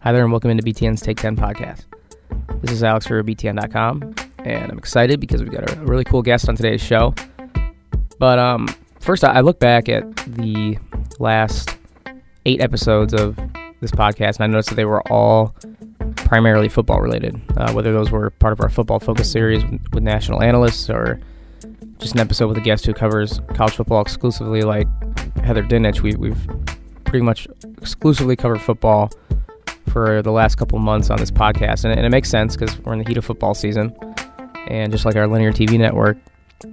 Hi there and welcome into BTN's Take 10 podcast. This is Alex Roux, BTN.com, and I'm excited because we've got a really cool guest on today's show. But first, I look back at the last 8 episodes of this podcast, and I noticed that they were all primarily football related, whether those were part of our football focus series with national analysts or just an episode with a guest who covers college football exclusively like Heather Dinich. We've pretty much exclusively covered football for the last couple months on this podcast, and it makes sense because we're in the heat of football season, and just like our linear TV network,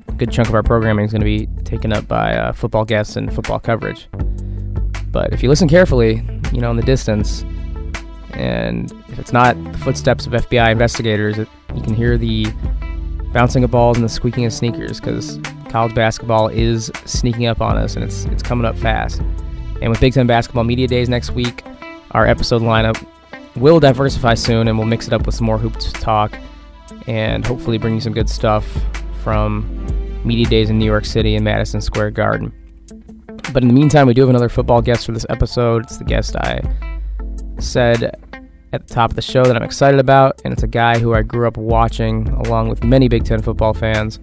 a good chunk of our programming is going to be taken up by football guests and football coverage. But if you listen carefully, in the distance, and if it's not the footsteps of FBI investigators, you can hear the bouncing of balls and the squeaking of sneakers, because college basketball is sneaking up on us, and it's coming up fast. And with Big Ten Basketball Media Days next week, our episode lineup will diversify soon, and we'll mix it up with some more hoops talk and hopefully bring you some good stuff from Media Days in New York City and Madison Square Garden. But in the meantime, we do have another football guest for this episode. It's the guest I said at the top of the show that I'm excited about, and it's a guy who I grew up watching along with many Big Ten football fans.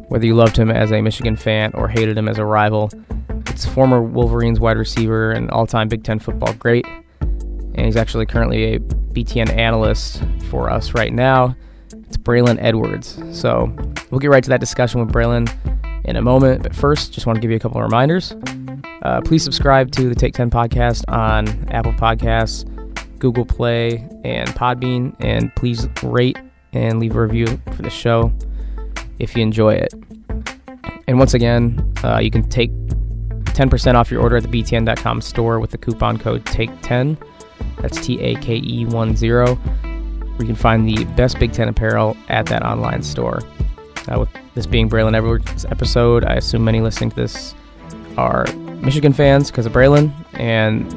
Whether you loved him as a Michigan fan or hated him as a rival, it's former Wolverines wide receiver and all-time Big Ten football great, and he's actually currently a BTN analyst for us right now. It's Braylon Edwards. So we'll get right to that discussion with Braylon in a moment, but first, just want to give you a couple of reminders. Please subscribe to the Take 10 podcast on Apple Podcasts, Google Play, and Podbean, and please rate and leave a review for the show if you enjoy it. And once again, you can take 10% off your order at the BTN.com store with the coupon code TAKE10. That's TAKE10, where you can find the best Big Ten apparel at that online store. With this being Braylon Edwards' episode, I assume many listening to this are Michigan fans because of Braylon, and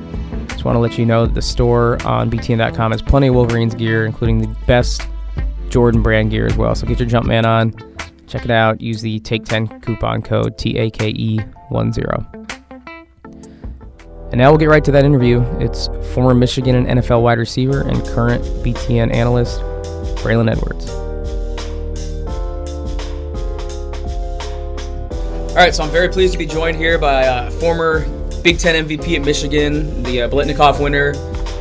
just want to let you know that the store on BTN.com has plenty of Wolverines gear, including the best Jordan brand gear as well. So get your Jumpman on, check it out, use the TAKE10 coupon code TAKE10. And now we'll get right to that interview. It's former Michigan and NFL wide receiver and current BTN analyst, Braylon Edwards. All right, so I'm very pleased to be joined here by former Big Ten MVP at Michigan, the Biletnikoff winner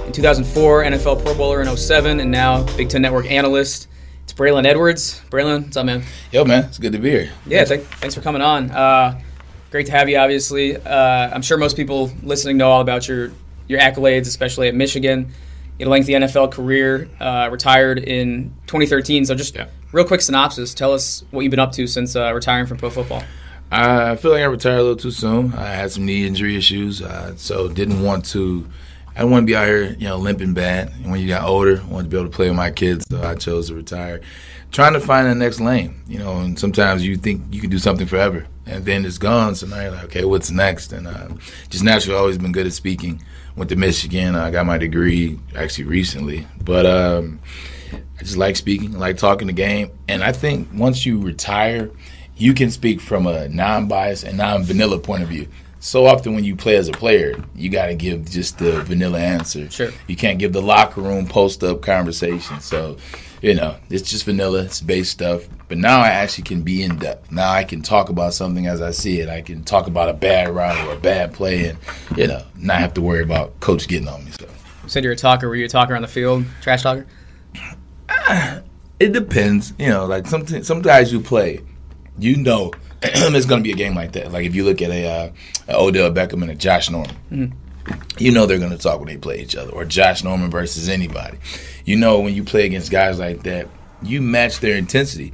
in 2004, NFL Pro Bowler in 2007, and now Big Ten Network analyst. It's Braylon Edwards. Braylon, what's up, man? Yo, man, it's good to be here. Yeah, thanks for coming on. Great to have you, obviously. I'm sure most people listening know all about your accolades, especially at Michigan. You had a lengthy NFL career, retired in 2013. So just real quick synopsis. Tell us what you've been up to since retiring from pro football. I feel like I retired a little too soon. I had some knee injury issues, so didn't want to. I didn't want to be out here, limping bad. And when you got older, I wanted to be able to play with my kids, so I chose to retire. Trying to find the next lane, and sometimes you think you can do something forever, and then it's gone, so now you're like, okay, what's next? And just naturally always been good at speaking. Went to Michigan. I got my degree actually recently. But I just like speaking, I like talking the game. And I think once you retire, you can speak from a non-biased and non-vanilla point of view. So often when you play as a player, you got to give just the vanilla answer. Sure. You can't give the locker room post-up conversation. So, it's just vanilla, it's base stuff. But now I actually can be in depth. Now I can talk about something as I see it. I can talk about a bad route or a bad play and, not have to worry about coach getting on me. So You said you're a talker. Were you a talker on the field? Trash talker? It depends. Like some guys you play, it's going to be a game like that. Like if you look at a Odell Beckham and a Josh Norman, they're going to talk when they play each other, or Josh Norman versus anybody. When you play against guys like that, you match their intensity.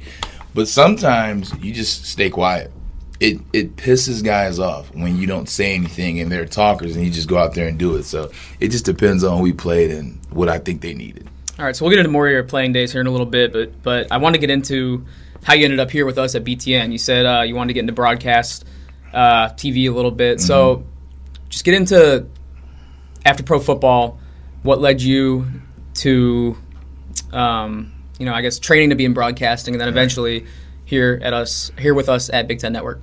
But sometimes you just stay quiet. It pisses guys off when you don't say anything and they're talkers and you just go out there and do it. So it just depends on who we played and what I think they needed. All right, so we'll get into more of your playing days here in a little bit, but I want to get into how you ended up here with us at BTN. You said you wanted to get into broadcast TV a little bit. Mm-hmm. So just get into, after pro football, what led you to, training to be in broadcasting, and then eventually here with us at Big Ten Network?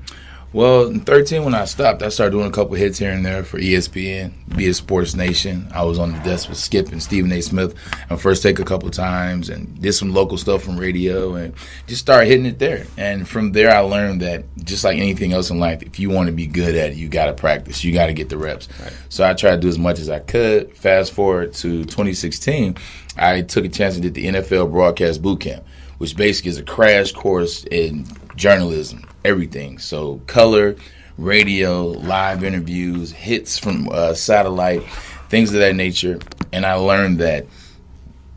Well, in 13 when I stopped, I started doing a couple hits here and there for ESPN, Be Sports Nation. I was on the desk with Skip and Stephen A. Smith on First Take a couple times and did some local stuff from radio and just started hitting it there. And from there, I learned that just like anything else in life, if you want to be good at it, you got to practice. You got to get the reps. Right. So I tried to do as much as I could. Fast forward to 2016, I took a chance and did the NFL Broadcast Boot Camp, which basically is a crash course in journalism. Everything. So color, radio, live interviews, hits from satellite, things of that nature. And I learned that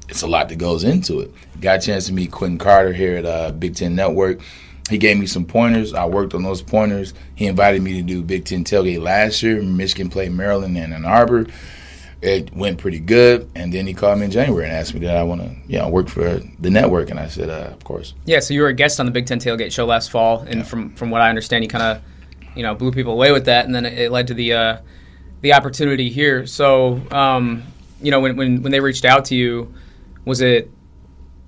it's a lot that goes into it. Got a chance to meet Quentin Carter here at Big Ten Network. He gave me some pointers. I worked on those pointers. He invited me to do Big Ten Tailgate last year. Michigan played Maryland and Ann Arbor. It went pretty good, and then he called me in January and asked me that I want to, work for the network, and I said, of course. Yeah, so you were a guest on the Big Ten Tailgate show last fall, and from what I understand, you kind of, blew people away with that, and then it led to the opportunity here. So, when they reached out to you, was it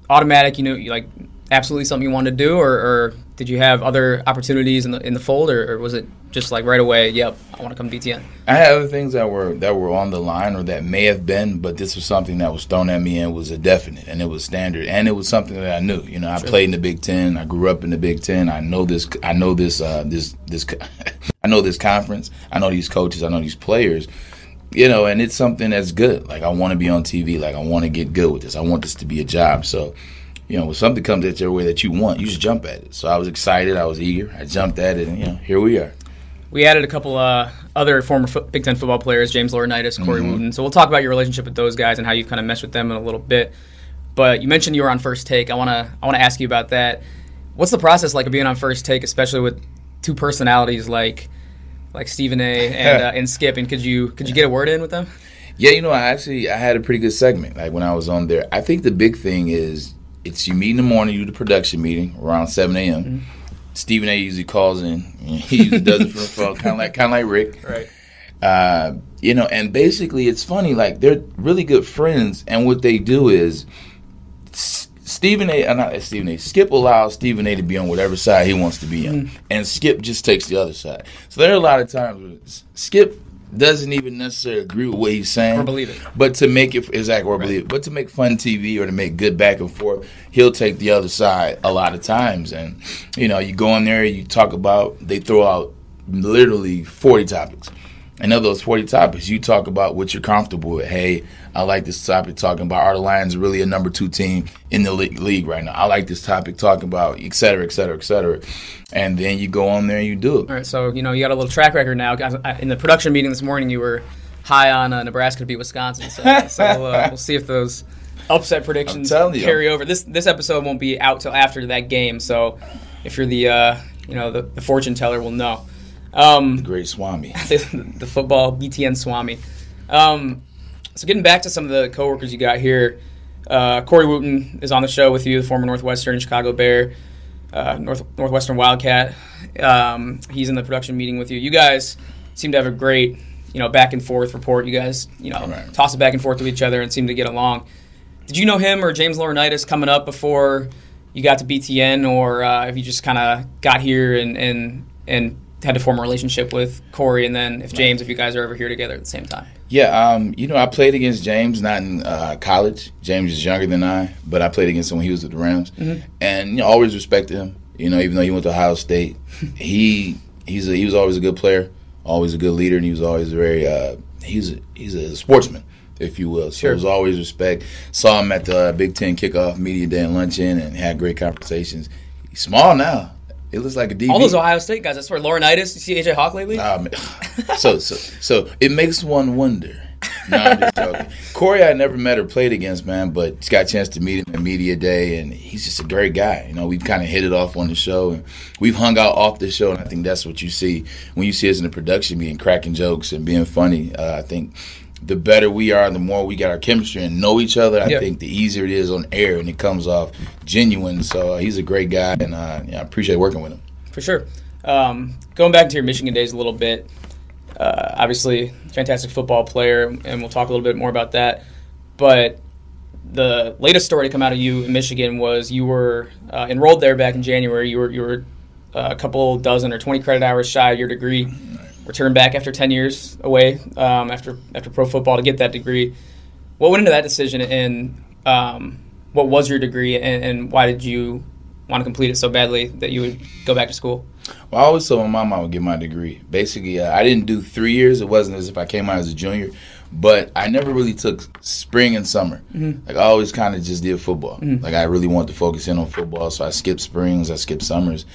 automatic? Like absolutely something you wanted to do, or did you have other opportunities in the fold, or was it just like right away? Yep, I want to come to BTN. I had other things that were on the line, or that may have been, but this was something that was thrown at me and was a definite, and it was standard, and it was something that I knew. I played in the Big Ten. I grew up in the Big Ten. I know this. I know this. I know this conference. I know these coaches. I know these players. And it's something that's good. Like I want to be on TV. Like I want to get good with this. I want this to be a job. So. When something comes at your way that you want, you just jump at it. So I was excited. I was eager. I jumped at it, and, here we are. We added a couple other former Big Ten football players, James Laurinaitis, Corey Wooten. So we'll talk about your relationship with those guys and how you've kind of meshed with them in a little bit. But you mentioned you were on First Take. I want to ask you about that. What's the process like of being on First Take, especially with two personalities like Stephen A. and Skip? And could you get a word in with them? Yeah, I had a pretty good segment like when I was on there. I think the big thing is, it's you meet in the morning, you do the production meeting around 7 a.m. Mm-hmm. Stephen A. usually calls in. He usually does it from the phone, kind of like Rick. Right. And basically it's funny, like they're really good friends, and what they do is Skip allows Stephen A. to be on whatever side he wants to be on, and Skip just takes the other side. So there are a lot of times where Skip doesn't even necessarily agree with what he's saying, or believe it, but to make it believe it, but to make fun TV or to make good back and forth, he'll take the other side a lot of times. And you go in there, you talk about, they throw out literally 40 topics, and of those 40 topics, you talk about what you're comfortable with. Hey, I like this topic talking about, are the Lions really a number 2 team in the league right now? I like this topic talking about, et cetera, et cetera, et cetera. And then you go on there and you do it. All right, so, you got a little track record now. In the production meeting this morning, you were high on Nebraska to beat Wisconsin. So we'll see if those upset predictions carry over. This episode won't be out till after that game, so if you're the fortune teller, will know. The great Swami. the football BTN Swami. So getting back to some of the coworkers you got here, Corey Wooten is on the show with you, the former Northwestern Chicago Bear, Northwestern Wildcat. He's in the production meeting with you. You guys seem to have a great, back and forth rapport. You guys, toss it back and forth to each other and seem to get along. Did you know him or James Laurinaitis coming up before you got to BTN, or have you just kind of got here and had to form a relationship with Corey, and then if you guys are ever here together at the same time? Yeah, I played against James, not in college. James is younger than I, but I played against him when he was with the Rams, and always respected him. Even though he went to Ohio State, he was always a good player, always a good leader, and he was always very he's a sportsman, if you will. So sure. There was always respect. Saw him at the Big Ten kickoff media day and luncheon, and had great conversations. He's small now. It looks like a DB. All those Ohio State guys. I swear, Laurinaitis. You see AJ Hawk lately? So it makes one wonder. No, I'm just joking. Corey, I never met or played against, man, but just got a chance to meet him at media day, and he's just a great guy. We've kind of hit it off on the show, and we've hung out off the show, and I think that's what you see when you see us in the production meeting, cracking jokes and being funny. I think the better we are, the more we got our chemistry and know each other, I think the easier it is on air, and it comes off genuine. So he's a great guy, and I appreciate working with him. For sure. Going back to your Michigan days a little bit, obviously fantastic football player, and we'll talk a little bit more about that. But the latest story to come out of you in Michigan was you were enrolled there back in January. You were a couple dozen or 20 credit hours shy of your degree. Returned back after 10 years away after pro football to get that degree. What went into that decision, and what was your degree, and why did you want to complete it so badly that you would go back to school? Well, I always told my mom I would get my degree. Basically, I didn't do 3 years. It wasn't as if I came out as a junior. But I never really took spring and summer. Mm-hmm. Like, I always kind of just did football. Mm-hmm. Like, I really wanted to focus in on football, so I skipped springs, I skipped summers.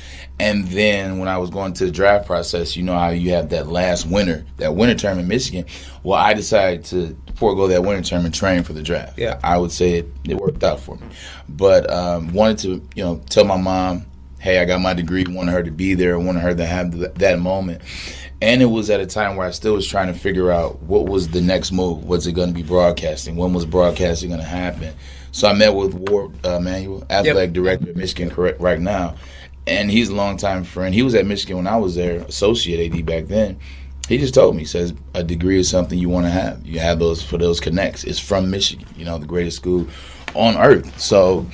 And then when I was going to the draft process, you know how you have that last winter, that winter term in Michigan. Well, I decided to forego that winter term and train for the draft. Yeah, I would say it worked out for me. But wanted to, tell my mom, hey, I got my degree, wanted her to be there, wanted her to have that moment. And it was at a time where I still was trying to figure out what was the next move. Was it going to be broadcasting? When was broadcasting going to happen? So I met with Ward Manuel, athletic director at Michigan right now. And he's a longtime friend. He was at Michigan when I was there, associate AD back then. He just told me, he says, a degree is something you want to have. You have those for those connects. It's from Michigan, the greatest school on earth. So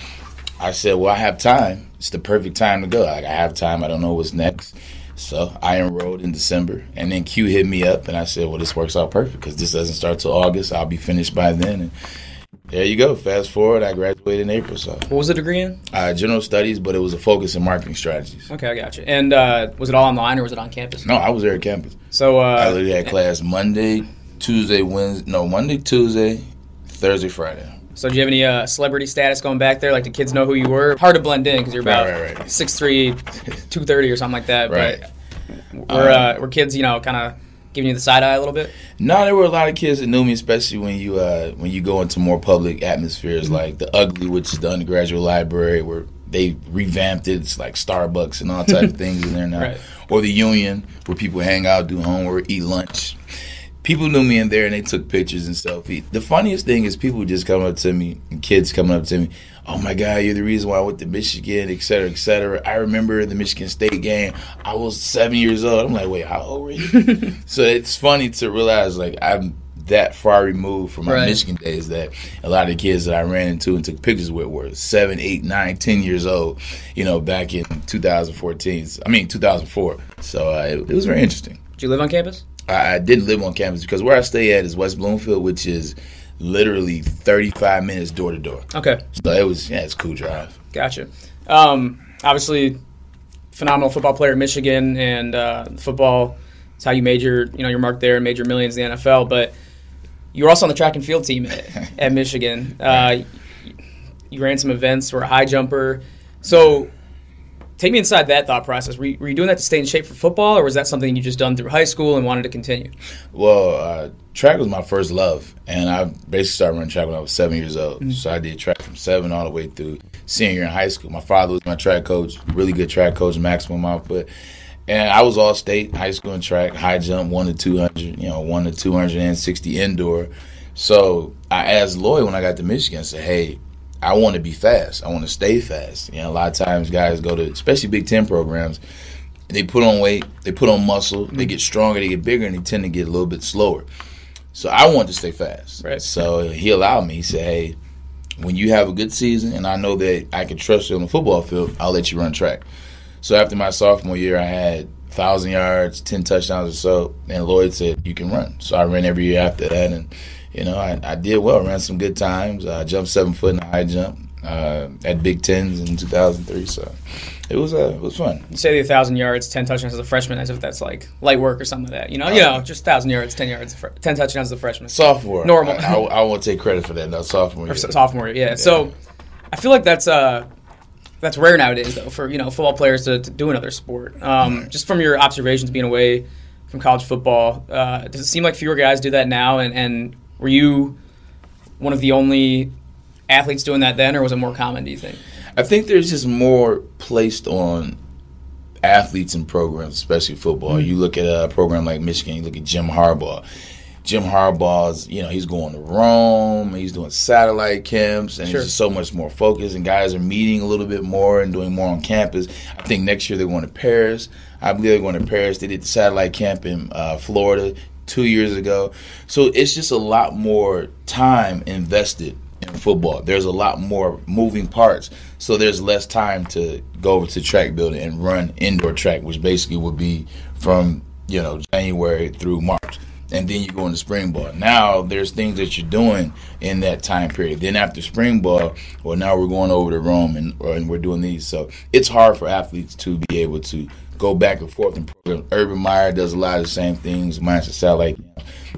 I said, well, I have time. It's the perfect time to go. Like, I have time. I don't know what's next. So I enrolled in December, and then Q hit me up, and I said, well, this works out perfect because this doesn't start till August. I'll be finished by then. And there you go. Fast forward, I graduated in April. So what was the degree in? General studies, but it was a focus in marketing strategies. Okay, I got you. And was it all online or was it on campus? No, I was there at campus. So I literally had class Monday, Tuesday, Thursday, Friday. So do you have any celebrity status going back there? Like, the kids know who you were? Hard to blend in because you're about right. 6'3", 230 or something like that. Right. But were kids, kind of giving you the side eye a little bit? No, there were a lot of kids that knew me, especially when you go into more public atmospheres, mm-hmm. like the Ugly, which is the undergraduate library, where they revamped it. It's like Starbucks and all types of things in there now. Right. Or the Union, where people hang out, do homework, eat lunch. People knew me in there, and they took pictures and selfies. The funniest thing is people just come up to me, and kids coming up to me, oh, my God, you're the reason why I went to Michigan, et cetera, et cetera. I remember the Michigan State game. I was 7 years old. I'm like, wait, how old were you? So it's funny to realize, like, I'm that far removed from my Michigan days that a lot of the kids that I ran into and took pictures with were 7, 8, 9, 10 years old, back in 2004. So it was very interesting. Did you live on campus? I didn't live on campus because where I stay at is West Bloomfield, which is literally 35 minutes door to door. Okay. So it's a cool drive. Gotcha. Obviously, phenomenal football player at Michigan, and football is how you made your mark there and made your millions in the NFL. But you were also on the track and field team at Michigan. You ran some events, were a high jumper. So take me inside that thought process. Were you doing that to stay in shape for football, or was that something you just done through high school and wanted to continue? Well, track was my first love, and I basically started running track when I was 7 years old. Mm-hmm. So I did track from 7 all the way through senior year in high school. My father was my track coach, really good track coach, maximum output. And I was all state, high school and track, high jump, 1 to 200, 1 to 260 indoor. So I asked Lloyd when I got to Michigan, I said, hey, I want to be fast. I want to stay fast. A lot of times guys go to, especially Big Ten programs, they put on weight, they put on muscle, they get stronger, they get bigger, and they tend to get a little bit slower. So I want to stay fast. Right. So he allowed me. He said, hey, when you have a good season and I know that I can trust you on the football field, I'll let you run track. So after my sophomore year, I had 1,000 yards, 10 touchdowns or so, and Lloyd said, you can run. So I ran every year after that, and I did well, ran some good times. I jumped 7 foot in the high jump at Big Tens in 2003. So it was fun. You say the 1,000 yards, 10 touchdowns as a freshman, as if that's like light work or something like that. Just 1,000 yards, 10 touchdowns as a freshman. Sophomore. Normal. I won't take credit for that. No, sophomore year. Sophomore year, yeah. So I feel like that's rare nowadays, though, for football players to do another sport. Just from your observations being away from college football, does it seem like fewer guys do that now? And were you one of the only athletes doing that then, or was it more common, do you think? I think there's just more placed on athletes and programs, especially football. Mm-hmm. You look at a program like Michigan, you look at Jim Harbaugh's, he's going to Rome, he's doing satellite camps, and He's just so much more focused, and guys are meeting a little bit more and doing more on campus. I think next year they're going to Paris. I believe they're going to Paris. They did the satellite camp in Florida 2 years ago. So it's just a lot more time invested in football. There's a lot more moving parts, so there's less time to go over to track building and run indoor track, which basically would be from January through March. And then you go into spring ball. Now there's things that you're doing in that time period. Then after spring ball, well, now we're going over to Rome and we're doing these. So it's hard for athletes to be able to go back and forth in program. Urban Meyer does a lot of the same things. Minus satellite,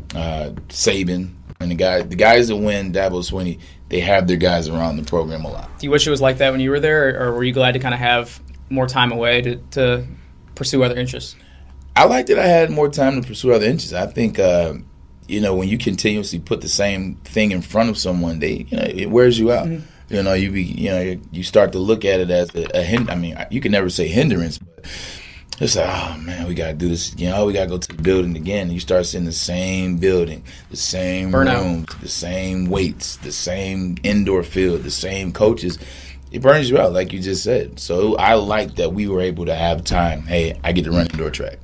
Saban, and the guys that win Dabo Swinney, they have their guys around the program a lot. Do you wish it was like that when you were there, or were you glad to kind of have more time away to pursue other interests? I like that I had more time to pursue other interests. I think, when you continuously put the same thing in front of someone, it wears you out. Mm-hmm. You start to look at it as a hindrance. I mean, you can never say hindrance, but it's like, oh man, we gotta do this. We gotta go to the building again. And you start seeing the same building, the same rooms, the same weights, the same indoor field, the same coaches. It burns you out, like you just said. So I like that we were able to have time. Hey, I get to run indoor track.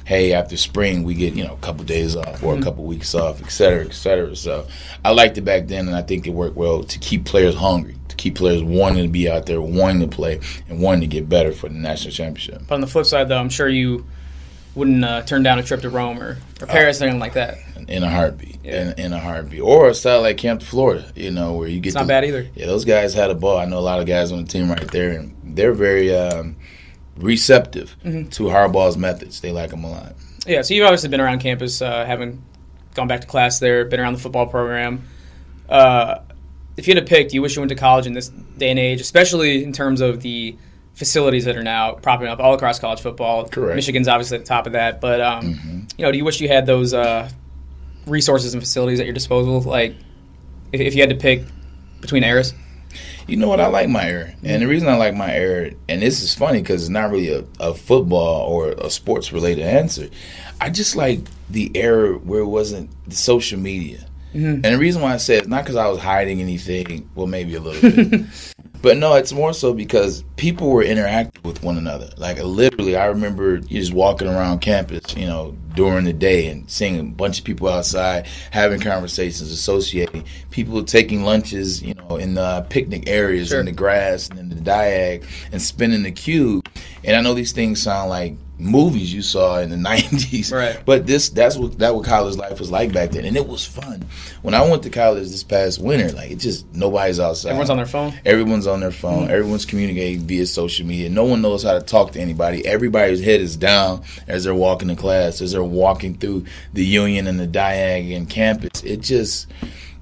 Hey, after spring, we get, a couple days off or a couple weeks off, et cetera, et cetera. So I liked it back then, and I think it worked well to keep players hungry, to keep players wanting to be out there, wanting to play, and wanting to get better for the national championship. But on the flip side, though, I'm sure you wouldn't turn down a trip to Rome or Paris or anything like that. In a heartbeat. Yeah. In a heartbeat. Or a satellite camp to Florida, where you get It's not bad either. Yeah, those guys had a ball. I know a lot of guys on the team right there, and they're very receptive to Harbaugh's methods. They like them a lot. Yeah, so you've obviously been around campus, having gone back to class there, been around the football program. If you had to pick, do you wish you went to college in this day and age, especially in terms of the facilities that are now propping up all across college football? Correct. Michigan's obviously at the top of that. But, do you wish you had those resources and facilities at your disposal? Like, if you had to pick between eras? You know what? I like my era. And the reason I like my era, and this is funny because it's not really a football or a sports-related answer. I just like the era where it wasn't the social media. Mm-hmm. And the reason why I say it's not because I was hiding anything, well, maybe a little bit. But no, it's more so because people were interacting with one another. Like, literally, I remember just walking around campus, during the day and seeing a bunch of people outside having conversations, associating, people taking lunches, in the picnic areas, sure, in the grass and in the diag, and spinning the cube. And I know these things sound like movies you saw in the 90s, right? But that's what college life was like back then, and it was fun. When I went to college this past winter, like, it just, nobody's outside. Everyone's on their phone. Everyone's on their phone. Mm-hmm. Everyone's communicating via social media. No one knows how to talk to anybody. Everybody's head is down as they're walking to class, as they're walking through the Union and the Diag and campus. It just,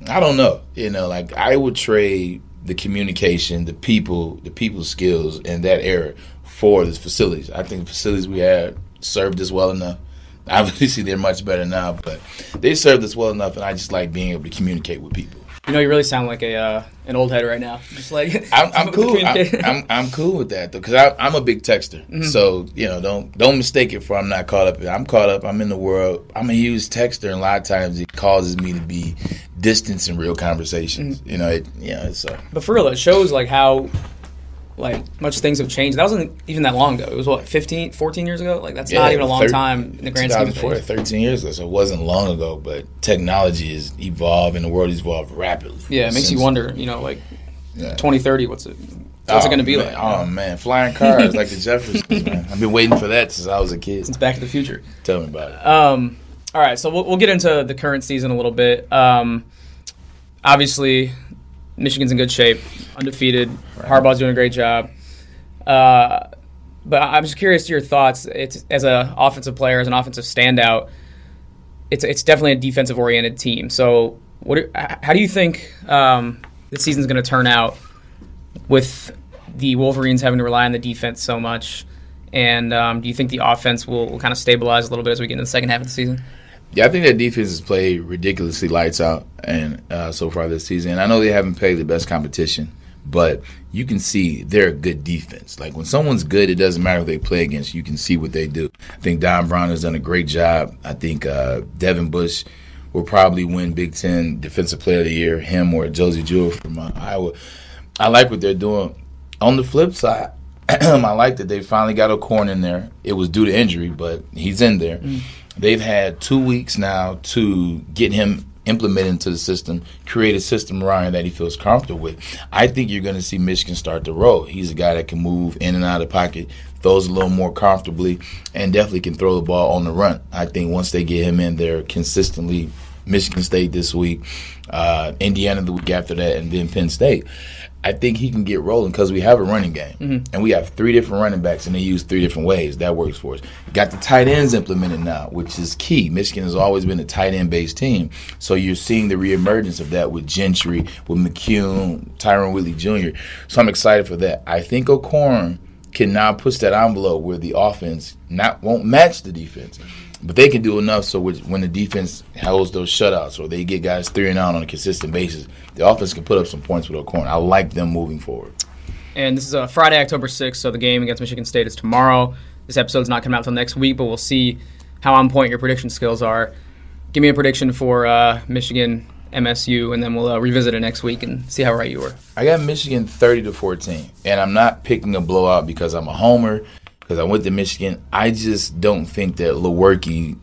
I don't know. Like, I would trade the communication, the people skills in that era for the facilities. I think the facilities we had served us well enough. Obviously, they're much better now, but they served us well enough, and I just like being able to communicate with people. You really sound like an old head right now. Just like I'm cool. I'm cool with that though, because I'm a big texter. Mm-hmm. So don't mistake it for I'm not caught up. I'm caught up. I'm in the world. I'm a huge texter, and a lot of times it causes me to be distant in real conversations. Mm-hmm. But for real, it shows like how much things have changed. That wasn't even that long ago. It was 14 years ago? Like, that's not even a long time in the grand scheme of things. 13 years ago, so it wasn't long ago, but technology has evolved and the world has evolved rapidly. Yeah, it makes you wonder, 2030, what's it going to be like? Oh, man, flying cars like the Jeffersons, man. I've been waiting for that since I was a kid. Since Back to the Future. Tell me about it. All right, so we'll get into the current season a little bit. Obviously, Michigan's in good shape, undefeated. Right. Harbaugh's doing a great job. But I'm just curious to your thoughts. It's, as an offensive player, as an offensive standout, it's definitely a defensive-oriented team. So how do you think this season's going to turn out with the Wolverines having to rely on the defense so much? And do you think the offense will kind of stabilize a little bit as we get into the second half of the season? Yeah, I think that defense has played ridiculously lights out and so far this season. And I know they haven't played the best competition, but you can see they're a good defense. Like, when someone's good, it doesn't matter who they play against. You can see what they do. I think Don Brown has done a great job. I think Devin Bush will probably win Big Ten Defensive Player of the Year, him or Josie Jewell from Iowa. I like what they're doing. On the flip side, I like that they finally got O'Corn in there. It was due to injury, but he's in there. Mm. They've had 2 weeks now to get him implement into the system, create a system around him that he feels comfortable with. I think you're going to see Michigan start to roll. He's a guy that can move in and out of the pocket, throws a little more comfortably, and definitely can throw the ball on the run. I think once they get him in there consistently, Michigan State this week, Indiana the week after that, and then Penn State, I think he can get rolling because we have a running game. And we have 3 different running backs, and they use 3 different ways. That works for us. Got the tight ends implemented now, which is key. Michigan has always been a tight end-based team. So you're seeing the reemergence of that with Gentry, with McCune, Tyron Whitley Jr. So I'm excited for that. I think O'Korn can now push that envelope where the offense won't match the defense. But they can do enough so when the defense holds those shutouts or they get guys 3 and out on a consistent basis, the offense can put up some points with O'Korn. I like them moving forward. And this is Friday, October 6th, so the game against Michigan State is tomorrow. This episode's not coming out until next week, but we'll see how on point your prediction skills are. Give me a prediction for Michigan, MSU, and then we'll revisit it next week and see how right you were. I got Michigan 30-14, and I'm not picking a blowout because I'm a homer, because I went to Michigan. I just don't think that Lewerke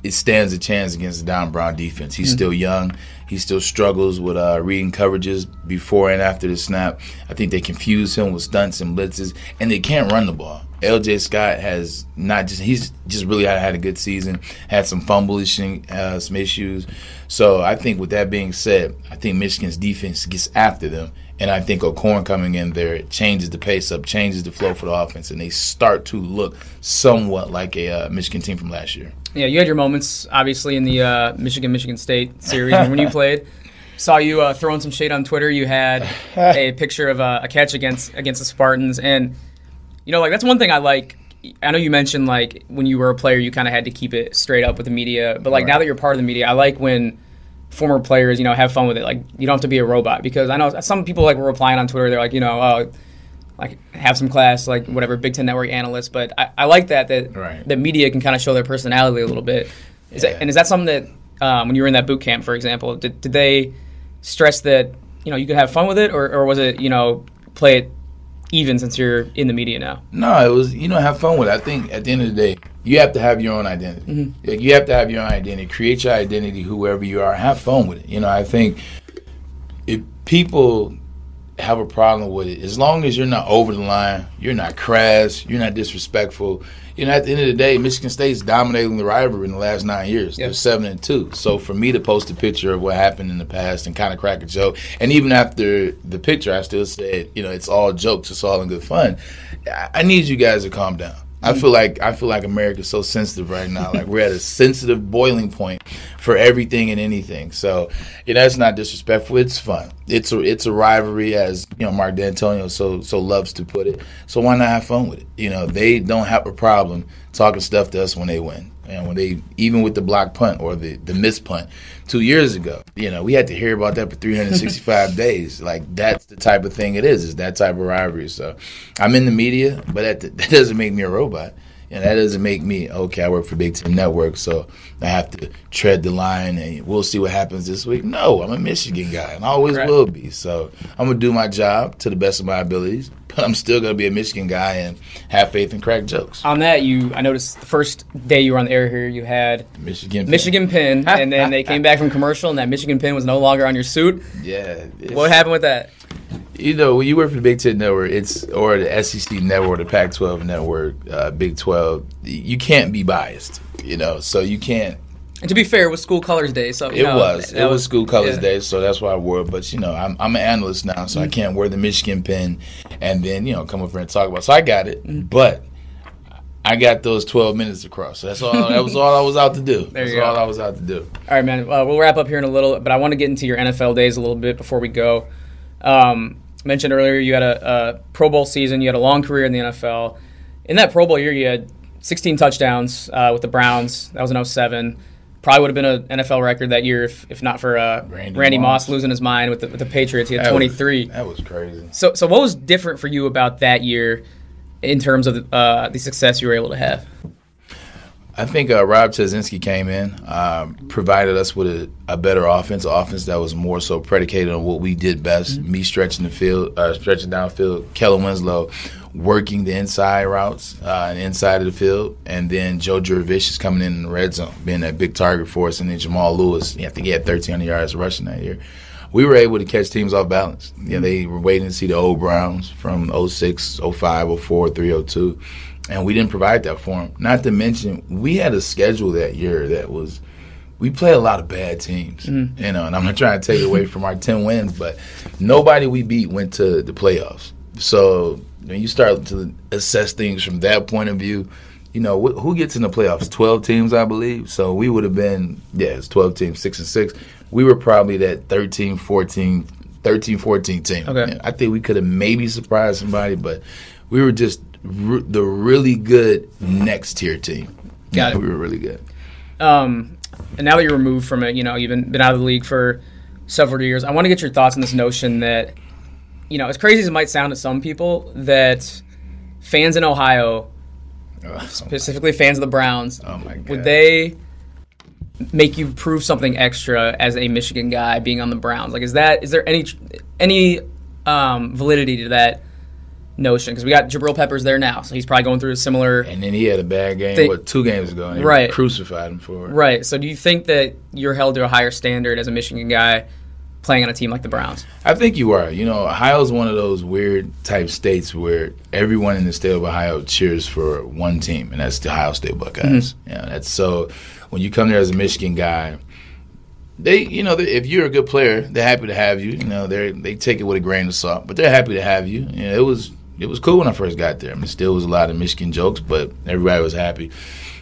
stands a chance against the Don Brown defense. He's still young. He still struggles with reading coverages before and after the snap. I think they confuse him with stunts and blitzes, and they can't run the ball. L.J. Scott has he's just really had a good season, had some fumbles, some issues. So I think with that being said, I think Michigan's defense gets after them. And I think O'Korn coming in there changes the pace up, changes the flow for the offense, and they start to look somewhat like a Michigan team from last year. Yeah, you had your moments, obviously, in the Michigan State series when you played. Saw you throwing some shade on Twitter. You had a picture of a catch against the Spartans. And, that's one thing I like. I know you mentioned, when you were a player, you kind of had to keep it straight up with the media. But, now that you're part of the media, I like when former players, have fun with it. You don't have to be a robot, because I know some people were replying on Twitter. They're have some class, whatever, Big Ten Network analysts. But I like that the media can kind of show their personality a little bit. Is that something that when you were in that boot camp, for example, did they stress that you could have fun with it, or was it play it even since you're in the media now? No, it was have fun with it. I think at the end of the day, you have to have your own identity. You have to have your own identity. Create your identity, whoever you are. Have fun with it. I think if people have a problem with it, as long as you're not over the line, you're not crass, you're not disrespectful. At the end of the day, Michigan State's dominating the rivalry in the last 9 years. They're 7-2. So for me to post a picture of what happened in the past and kind of crack a joke, and even after the picture, I still said, it's all jokes, it's all in good fun. I need you guys to calm down. I feel like America's so sensitive right now. We're at a sensitive boiling point for everything and anything. So, it's not disrespectful. It's fun. It's a rivalry, as Mark D'Antonio so loves to put it. So why not have fun with it? They don't have a problem talking stuff to us when they win. And when they, even with the block punt or the missed punt 2 years ago, we had to hear about that for 365 days. That's the type of thing it is. It's that type of rivalry. So I'm in the media, but that doesn't make me a robot. And that doesn't make me, okay, I work for Big Ten Network, so I have to tread the line and we'll see what happens this week. No, I'm a Michigan guy and I always will be. So I'm going to do my job to the best of my abilities, but I'm still going to be a Michigan guy and have faith and crack jokes. On that, I noticed the first day you were on the air here, you had Michigan pin, and then they came back from commercial and that Michigan pin was no longer on your suit. Yeah. What happened with that? When you work for the Big Ten Network, or the SEC Network, the Pac-12 Network, Big 12, you can't be biased, so you can't. And to be fair, it was School Colors Day, so it was School Colors Day, so that's why I wore it. But I'm an analyst now, so I can't wear the Michigan pin and then come over and talk about it. So I got it, but I got those 12 minutes across. So that's all. That was all I was out to do. That's all I was out to do. All right, man. We'll wrap up here in a little, but I want to get into your NFL days a little bit before we go. Mentioned earlier, you had a Pro Bowl season. You had a long career in the NFL. In that Pro Bowl year, you had 16 touchdowns with the Browns. That was in 2007. Probably would have been an NFL record that year if not for Randy Moss losing his mind with the Patriots. He had 23. That was crazy. So what was different for you about that year in terms of the success you were able to have? I think Rob Cheszinski came in, provided us with a better offense, an offense that was more so predicated on what we did best, me stretching the field, stretching downfield, Kellen Winslow working the inside routes and inside of the field. And then Joe Jurevich is coming in the red zone, being that big target for us. And then Jamal Lewis, I think he had 1,300 yards rushing that year. We were able to catch teams off balance. They were waiting to see the old Browns from 06, 05, 04, 03, 02. And we didn't provide that for them. Not to mention, we had a schedule that year that was – we played a lot of bad teams, and I'm not trying to take away from our 10 wins, but nobody we beat went to the playoffs. So when you start to assess things from that point of view, who gets in the playoffs? 12 teams, I believe. So we would have been, it's 12 teams, 6-6. We were probably that 13, 14 team. Okay. I think we could have maybe surprised somebody, but we were just the really good next tier team. Got it. We were really good. And now that you're removed from it, you've been out of the league for several years. I want to get your thoughts on this notion that, as crazy as it might sound to some people, that fans in Ohio, specifically fans of the Browns, would they make you prove something extra as a Michigan guy being on the Browns? Like, is there any validity to that notion? Because we got Jabril Peppers there now, so he's probably going through a similar. And then he had a bad game, 2 games ago, and they crucified him for it. Right. So do you think that you're held to a higher standard as a Michigan guy playing on a team like the Browns? I think you are. Ohio's one of those weird type states where everyone in the state of Ohio cheers for one team, and that's the Ohio State Buckeyes. Mm-hmm. That's so. When you come there as a Michigan guy, if you're a good player, they're happy to have you. They take it with a grain of salt, but they're happy to have you. It was cool when I first got there. Still was a lot of Michigan jokes, but everybody was happy.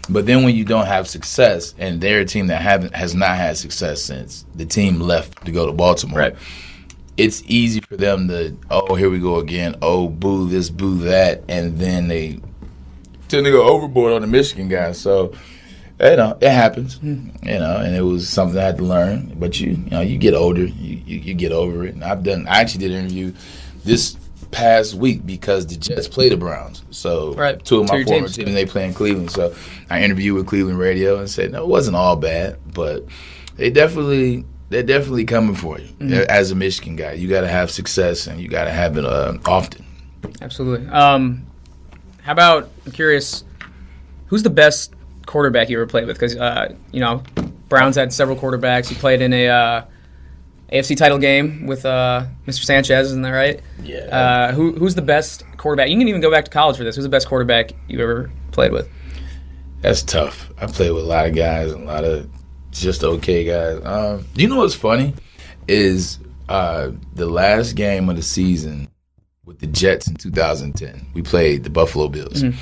But then when you don't have success, and they're a team that has not had success since the team left to go to Baltimore, right, it's easy for them to, here we go again, boo this, boo that, and then they tend to go overboard on the Michigan guys. So, it happens, and it was something I had to learn. But you get older, you get over it. And I actually did an interview this past week because the Jets play the Browns. So 2 of my former teams, they play in Cleveland. So I interviewed with Cleveland radio and said, no, it wasn't all bad, but they're definitely coming for you. As a Michigan guy, you got to have success and you got to have it often. Absolutely. How about, I'm curious, who's the best quarterback you ever played with? Because Browns had several quarterbacks. You played in a AFC title game with Mr. Sanchez, isn't that right? Yeah. Who's the best quarterback? You can even go back to college for this. Who's the best quarterback you ever played with? That's tough. I played with a lot of guys, a lot of just okay guys. You know what's funny is the last game of the season with the Jets in 2010, we played the Buffalo Bills. Mm-hmm.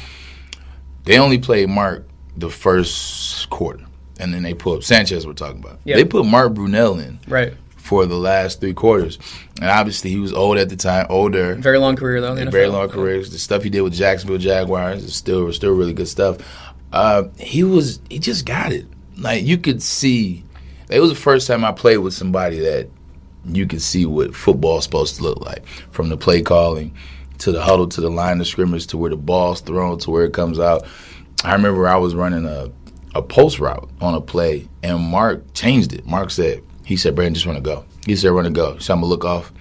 They only played Mark the first quarter, and then they put Sanchez we're talking about. Yep. They put Mark Brunell in for the last 3 quarters. And obviously he was old at the time, older. Very long career, though. Very long career. The stuff he did with Jacksonville Jaguars is still really good stuff. He just got it. Like, you could see, it was the first time I played with somebody that you could see what football's supposed to look like, from the play calling to the huddle to the line of scrimmage to where the ball's thrown to where it comes out. I remember I was running a post route on a play, and Mark changed it. He said, Brandon, just run to go. He said, run to go. So I'm going to look off.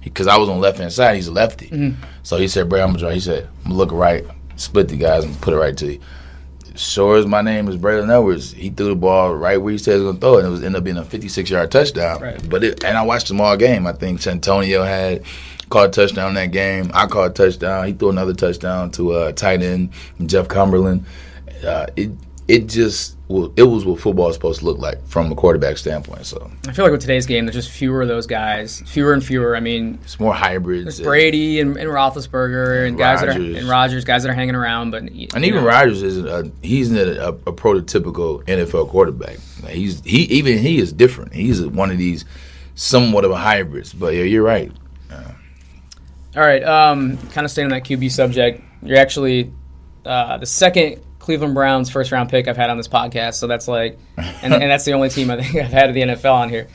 Because I was on the left-hand side. He's a lefty. Mm-hmm. So he said, Brandon, I'm going to draw. He said, I'm going to look right, split the guys, and put it right to you. Sure as my name is Braylon Edwards, he threw the ball right where he said he was going to throw it, and it ended up being a 56-yard touchdown. Right. And I watched them all game. I think Santonio had caught a touchdown that game. I caught a touchdown. He threw another touchdown to a tight end, Jeff Cumberland. It was what football is supposed to look like from a quarterback standpoint. So I feel like with today's game, there's just fewer of those guys, fewer and fewer. I mean, it's more hybrids. There's Brady and Roethlisberger and guys Rodgers, guys that are hanging around. But even Rodgers he's a prototypical NFL quarterback. He is different. He's one of these somewhat of a hybrids. But yeah, you're right. All right, kind of staying on that QB subject. You're actually the second Cleveland Browns first-round pick I've had on this podcast, so that's and that's the only team I think I've had of the NFL on here.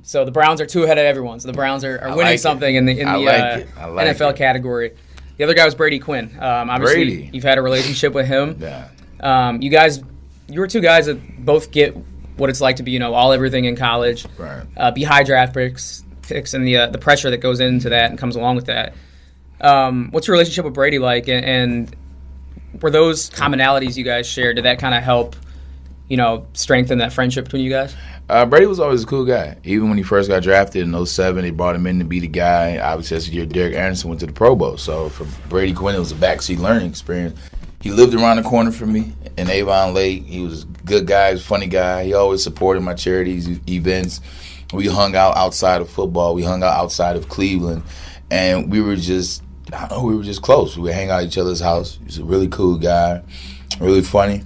So the Browns are 2 ahead of everyone. So the Browns are winning something in the NFL category. The other guy was Brady Quinn. Obviously, you've had a relationship with him. Yeah. You were 2 guys that both get what it's like to be all everything in college, right. Be high draft picks, and the pressure that goes into that and comes along with that. What's your relationship with Brady like, and were those commonalities you guys shared, did that kind of help, strengthen that friendship between you guys? Brady was always a cool guy. Even when he first got drafted in 2007, they brought him in to be the guy. Obviously, that's the year Derek Anderson went to the Pro Bowl. So for Brady Quinn, it was a backseat learning experience. He lived around the corner from me in Avon Lake. He was a good guy, he was a funny guy. He always supported my charities, events. We hung out outside of football. We hung out outside of Cleveland. And we were just close. We would hang out at each other's house. He was a really cool guy, really funny.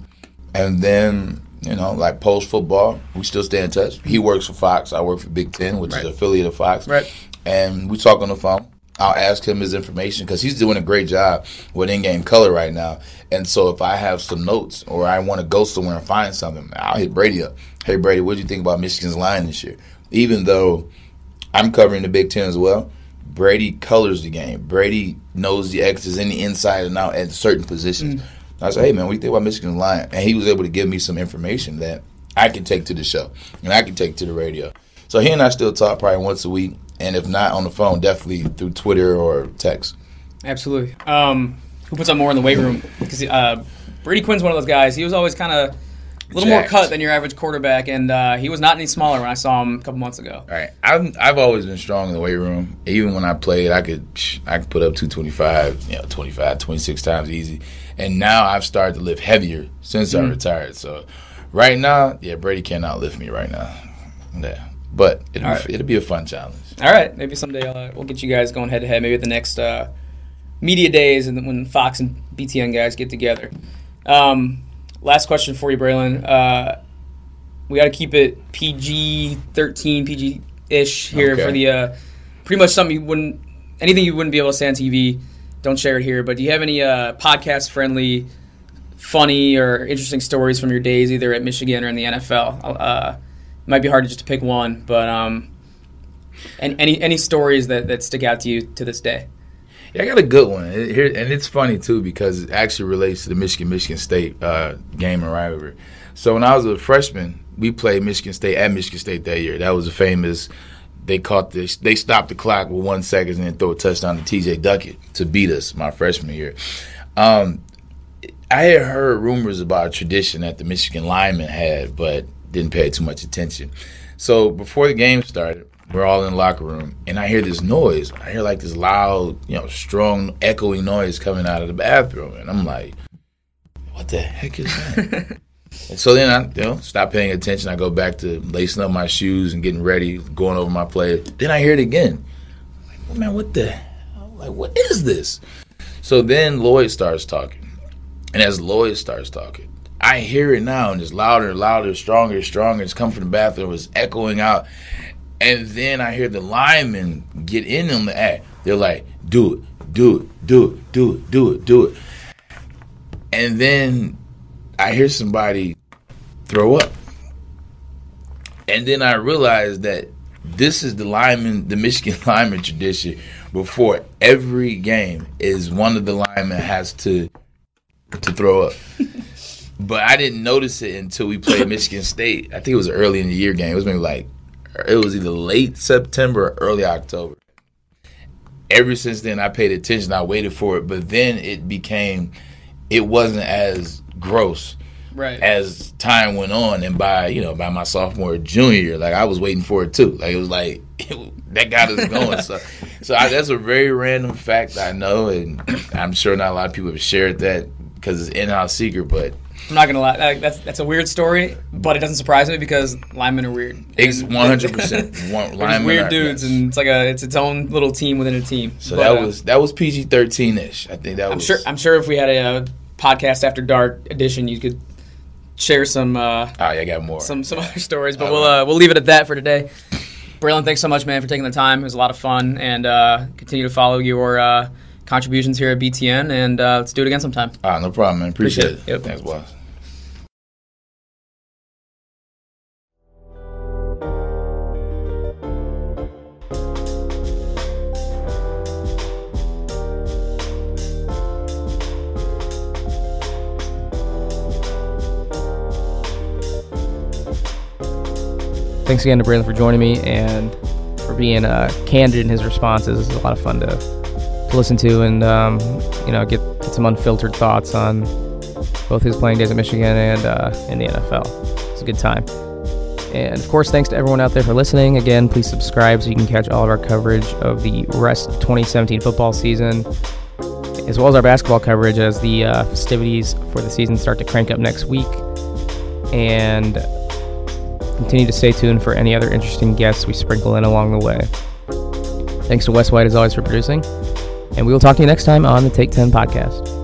And then, like post-football, we still stay in touch. He works for Fox. I work for Big Ten, which is an affiliate of Fox. Right. And we talk on the phone. I'll ask him his information because he's doing a great job with in-game color right now. And so if I have some notes or I want to go somewhere and find something, I'll hit Brady up. Hey, Brady, what do you think about Michigan's line this year? Even though I'm covering the Big Ten as well, Brady colors the game. Brady knows the X's in the inside and out at certain positions. I said, hey, man, what do you think about Michigan's line? And he was able to give me some information that I can take to the show and I can take to the radio. So he and I still talk probably once a week. And if not on the phone, definitely through Twitter or text. Absolutely. Who puts up more in the weight room? Because Brady Quinn's one of those guys. He was always kind of a little more cut than your average quarterback, and he was not any smaller when I saw him a couple months ago. All right. I've always been strong in the weight room. Even when I played, I could put up 225, 25, 26 times easy. And now I've started to lift heavier since I retired. So right now, Brady cannot lift me right now. Yeah. But it'll be a fun challenge. All right. Maybe someday we'll get you guys going head-to-head, maybe at the next media days and when Fox and BTN guys get together. Last question for you, Braylon. We got to keep it PG-13, PG-ish here for the pretty much something anything you wouldn't be able to say on TV, don't share it here. But do you have any podcast-friendly, funny or interesting stories from your days either at Michigan or in the NFL? It might be hard to pick one, but and any stories that stick out to you to this day? Yeah, I got a good one here, and it's funny too because it actually relates to the Michigan State game and rivalry. So when I was a freshman, we played Michigan State at Michigan State that year. That was a famous. They stopped the clock with 1 second and then throw a touchdown to T.J. Duckett to beat us my freshman year. I had heard rumors about a tradition that the Michigan linemen had, but didn't pay too much attention. So before the game started, we're all in the locker room, and I hear this noise. I hear like this loud, strong, echoing noise coming out of the bathroom, and I'm like, what the heck is that? And so then I stop paying attention. I go back to lacing up my shoes and getting ready, going over my play. Then I hear it again. I'm like, oh, man, what the hell? Like, what is this? So then Lloyd starts talking, and as Lloyd starts talking, I hear it now, and it's louder and louder, stronger and stronger. It's coming from the bathroom. It's echoing out. And then I hear the linemen get in on the act. They're like, do it, do it, do it, do it, do it, do it. And then I hear somebody throw up. And then I realize that this is the Michigan lineman tradition. Before every game is one of the linemen has to throw up. But I didn't notice it until we played Michigan State. I think it was early in the year game. It was maybe it was either late September or early October. Ever since then, I paid attention. I waited for it. But then it wasn't as gross as time went on. And by my sophomore or junior year, I was waiting for it too. It was that got us going. So that's a very random fact I know. And I'm sure not a lot of people have shared that because it's in-house secret, but I'm not gonna lie. That's a weird story, but it doesn't surprise me because linemen are weird. 100%. Linemen weird dudes, and it's its own little team within a team. So that was PG-13-ish. I think that was. I'm sure if we had a podcast after dark edition, you could share some. I got more. Some other stories, but we'll leave it at that for today. Braylon, thanks so much, man, for taking the time. It was a lot of fun, and continue to follow your contributions here at BTN, and let's do it again sometime. No problem, man. Appreciate it. Yep. Thanks, boss. Thanks again to Braylon for joining me and for being candid in his responses. It was a lot of fun to to listen to and get some unfiltered thoughts on both his playing days at Michigan and in the NFL. It's a good time. And of course, thanks to everyone out there for listening. Again, please subscribe so you can catch all of our coverage of the rest of 2017 football season, as well as our basketball coverage as the festivities for the season start to crank up next week. And continue to stay tuned for any other interesting guests we sprinkle in along the way. Thanks to Wes White, as always, for producing. And we will talk to you next time on the Take 10 podcast.